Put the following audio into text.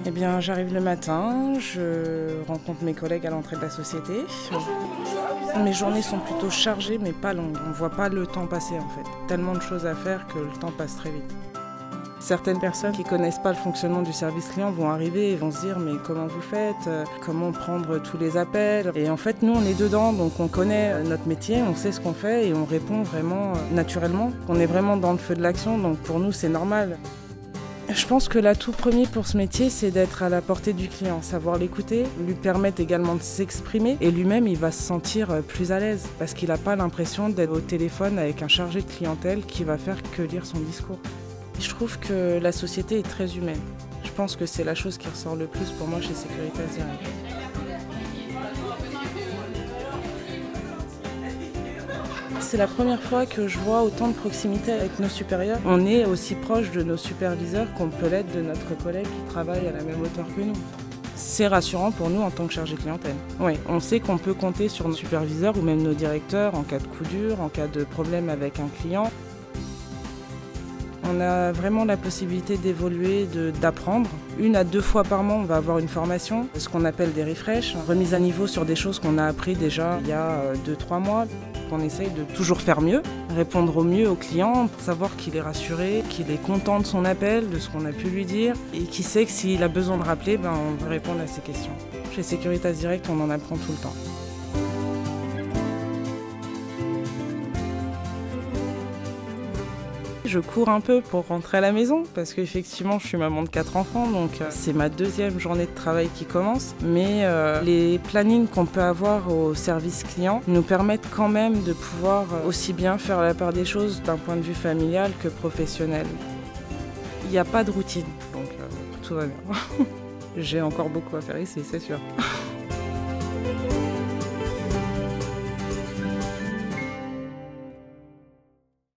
Eh bien, j'arrive le matin, je rencontre mes collègues à l'entrée de la société. Mes journées sont plutôt chargées, mais pas longues. On ne voit pas le temps passer, en fait. Tellement de choses à faire que le temps passe très vite. Certaines personnes qui ne connaissent pas le fonctionnement du service client vont arriver et vont se dire « mais comment vous faites ? Comment prendre tous les appels ?» Et en fait, nous, on est dedans, donc on connaît notre métier, on sait ce qu'on fait et on répond vraiment naturellement. On est vraiment dans le feu de l'action, donc pour nous, c'est normal. Je pense que l'atout premier pour ce métier, c'est d'être à la portée du client, savoir l'écouter, lui permettre également de s'exprimer et lui-même, il va se sentir plus à l'aise parce qu'il n'a pas l'impression d'être au téléphone avec un chargé de clientèle qui va faire que lire son discours. Je trouve que la société est très humaine. Je pense que c'est la chose qui ressort le plus pour moi chez Securitas Direct. C'est la première fois que je vois autant de proximité avec nos supérieurs. On est aussi proche de nos superviseurs qu'on peut l'être de notre collègue qui travaille à la même hauteur que nous. C'est rassurant pour nous en tant que chargé clientèle. Oui, on sait qu'on peut compter sur nos superviseurs ou même nos directeurs en cas de coup dur, en cas de problème avec un client. On a vraiment la possibilité d'évoluer, d'apprendre. 1 à 2 fois par mois, on va avoir une formation, ce qu'on appelle des refresh, remise à niveau sur des choses qu'on a appris déjà il y a 2-3 mois. On essaye de toujours faire mieux, répondre au mieux au client, savoir qu'il est rassuré, qu'il est content de son appel, de ce qu'on a pu lui dire, et qu'il sait que s'il a besoin de rappeler, on va répondre à ses questions. Chez Securitas Direct, on en apprend tout le temps. Je cours un peu pour rentrer à la maison parce qu'effectivement je suis maman de 4 enfants, donc c'est ma 2e journée de travail qui commence. Mais les plannings qu'on peut avoir au service client nous permettent quand même de pouvoir aussi bien faire la part des choses d'un point de vue familial que professionnel. Il n'y a pas de routine, donc tout va bien. J'ai encore beaucoup à faire ici, c'est sûr.